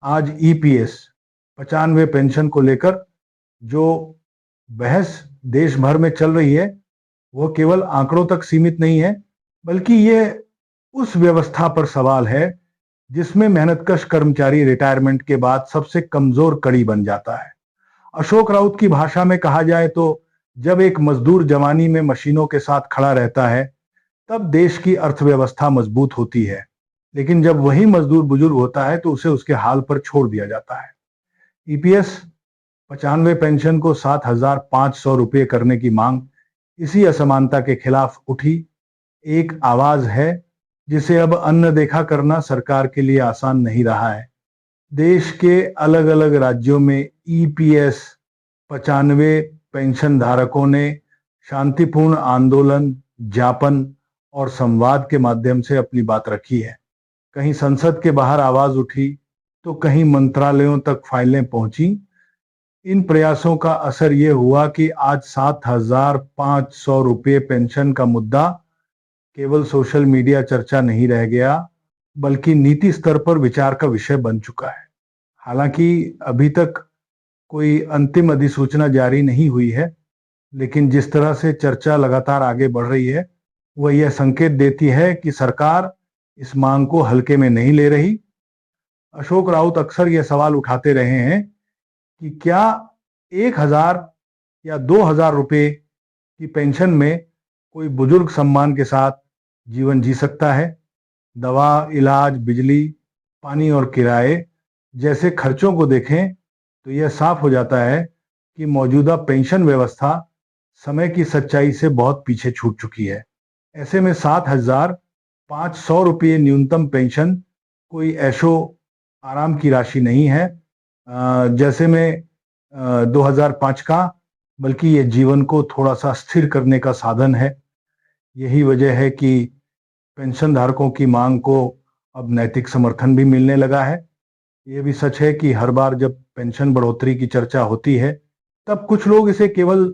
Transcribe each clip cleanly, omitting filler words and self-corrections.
आज EPS 95 pension को लेकर जो बहस देश भर में चल रही है वह केवल आंकड़ों तक सीमित नहीं है, बल्कि ये उस व्यवस्था पर सवाल है जिसमें मेहनतकश कर्मचारी रिटायरमेंट के बाद सबसे कमजोर कड़ी बन जाता है। अशोक राउत की भाषा में कहा जाए तो जब एक मजदूर जवानी में मशीनों के साथ खड़ा रहता है तब देश की अर्थव्यवस्था मजबूत होती है, लेकिन जब वही मजदूर बुजुर्ग होता है तो उसे उसके हाल पर छोड़ दिया जाता है। ईपीएस 95 पेंशन को 7,500 रुपये करने की मांग इसी असमानता के खिलाफ उठी एक आवाज है जिसे अब अन्न देखा करना सरकार के लिए आसान नहीं रहा है। देश के अलग अलग राज्यों में ईपीएस 95 पेंशन धारकों ने शांतिपूर्ण आंदोलन, ज्ञापन और संवाद के माध्यम से अपनी बात रखी है। कहीं संसद के बाहर आवाज उठी तो कहीं मंत्रालयों तक फाइलें पहुंची। इन प्रयासों का असर ये हुआ कि आज 7,500 रुपये पेंशन का मुद्दा केवल सोशल मीडिया चर्चा नहीं रह गया, बल्कि नीति स्तर पर विचार का विषय बन चुका है। हालांकि अभी तक कोई अंतिम अधिसूचना जारी नहीं हुई है, लेकिन जिस तरह से चर्चा लगातार आगे बढ़ रही है वह यह संकेत देती है कि सरकार इस मांग को हल्के में नहीं ले रही। अशोक राउत अक्सर यह सवाल उठाते रहे हैं कि क्या 1,000 या 2,000 रुपये की पेंशन में कोई बुजुर्ग सम्मान के साथ जीवन जी सकता है। दवा, इलाज, बिजली, पानी और किराए जैसे खर्चों को देखें तो यह साफ हो जाता है कि मौजूदा पेंशन व्यवस्था समय की सच्चाई से बहुत पीछे छूट चुकी है। ऐसे में 7,500 रुपये न्यूनतम पेंशन कोई ऐशो आराम की राशि नहीं है जैसे में 2005 का, बल्कि ये जीवन को थोड़ा सा स्थिर करने का साधन है। यही वजह है कि पेंशन धारकों की मांग को अब नैतिक समर्थन भी मिलने लगा है। ये भी सच है कि हर बार जब पेंशन बढ़ोतरी की चर्चा होती है तब कुछ लोग इसे केवल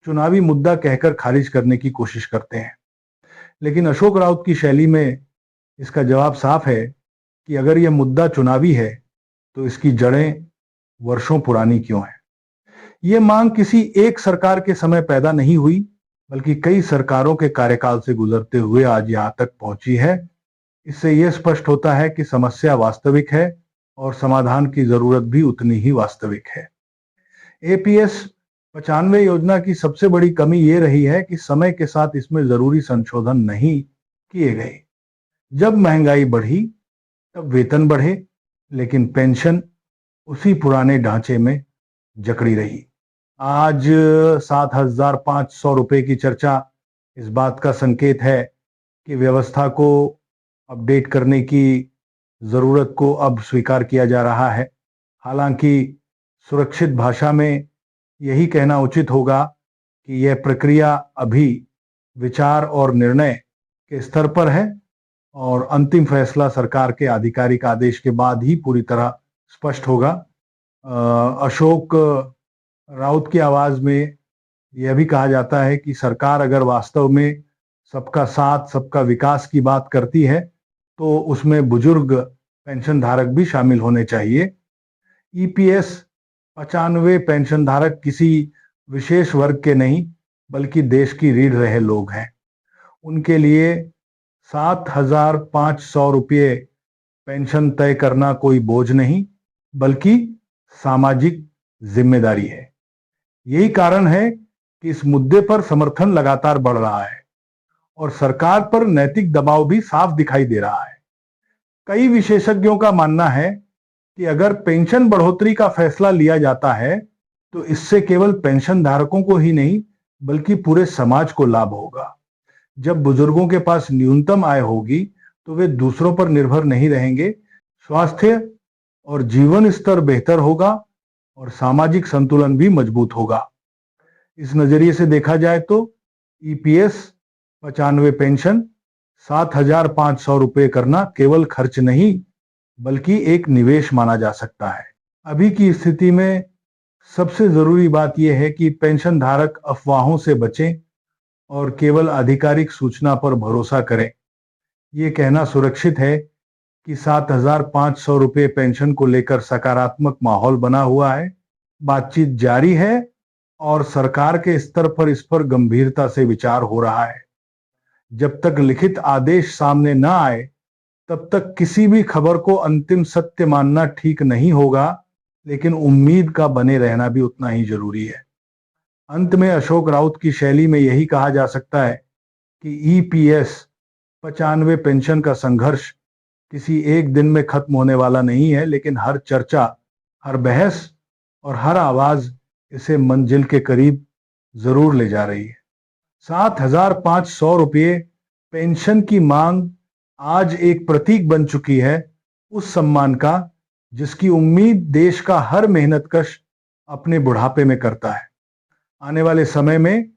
चुनावी मुद्दा कहकर खारिज करने की कोशिश करते हैं, लेकिन अशोक राउत की शैली में इसका जवाब साफ है कि अगर यह मुद्दा चुनावी है तो इसकी जड़ें वर्षों पुरानी क्यों हैं। यह मांग किसी एक सरकार के समय पैदा नहीं हुई, बल्कि कई सरकारों के कार्यकाल से गुजरते हुए आज यहां तक पहुंची है। इससे यह स्पष्ट होता है कि समस्या वास्तविक है और समाधान की जरूरत भी उतनी ही वास्तविक है। एपीएस 95 योजना की सबसे बड़ी कमी यह रही है कि समय के साथ इसमें जरूरी संशोधन नहीं किए गए। जब महंगाई बढ़ी तब वेतन बढ़े, लेकिन पेंशन उसी पुराने ढांचे में जकड़ी रही। आज 7,500 रुपये की चर्चा इस बात का संकेत है कि व्यवस्था को अपडेट करने की जरूरत को अब स्वीकार किया जा रहा है। हालांकि सुरक्षित भाषा में यही कहना उचित होगा कि यह प्रक्रिया अभी विचार और निर्णय के स्तर पर है और अंतिम फैसला सरकार के आधिकारिक आदेश के बाद ही पूरी तरह स्पष्ट होगा। अशोक राउत की आवाज में यह भी कहा जाता है कि सरकार अगर वास्तव में सबका साथ, सबका विकास की बात करती है तो उसमें बुजुर्ग पेंशन धारक भी शामिल होने चाहिए। ईपीएस 95 पेंशन धारक किसी विशेष वर्ग के नहीं, बल्कि देश की रीढ़ रहे लोग हैं। उनके लिए 7,500 रुपये पेंशन तय करना कोई बोझ नहीं, बल्कि सामाजिक जिम्मेदारी है। यही कारण है कि इस मुद्दे पर समर्थन लगातार बढ़ रहा है और सरकार पर नैतिक दबाव भी साफ दिखाई दे रहा है। कई विशेषज्ञों का मानना है कि अगर पेंशन बढ़ोतरी का फैसला लिया जाता है तो इससे केवल पेंशन धारकों को ही नहीं, बल्कि पूरे समाज को लाभ होगा। जब बुजुर्गों के पास न्यूनतम आय होगी तो वे दूसरों पर निर्भर नहीं रहेंगे, स्वास्थ्य और जीवन स्तर बेहतर होगा और सामाजिक संतुलन भी मजबूत होगा। इस नजरिए से देखा जाए तो ईपीएस 95 पेंशन 7,500 रुपये करना केवल खर्च नहीं, बल्कि एक निवेश माना जा सकता है। अभी की स्थिति में सबसे जरूरी बात यह है कि पेंशन धारक अफवाहों से बचें और केवल आधिकारिक सूचना पर भरोसा करें। ये कहना सुरक्षित है कि 7,500 रुपये पेंशन को लेकर सकारात्मक माहौल बना हुआ है। बातचीत जारी है और सरकार के स्तर पर इस पर गंभीरता से विचार हो रहा है। जब तक लिखित आदेश सामने न आए तब तक किसी भी खबर को अंतिम सत्य मानना ठीक नहीं होगा, लेकिन उम्मीद का बने रहना भी उतना ही जरूरी है। अंत में अशोक राउत की शैली में यही कहा जा सकता है कि ईपीएस 95 पेंशन का संघर्ष किसी एक दिन में खत्म होने वाला नहीं है, लेकिन हर चर्चा, हर बहस और हर आवाज इसे मंजिल के करीब जरूर ले जा रही है। 7,500 रुपये पेंशन की मांग आज एक प्रतीक बन चुकी है उस सम्मान का जिसकी उम्मीद देश का हर मेहनतकश अपने बुढ़ापे में करता है। आने वाले समय में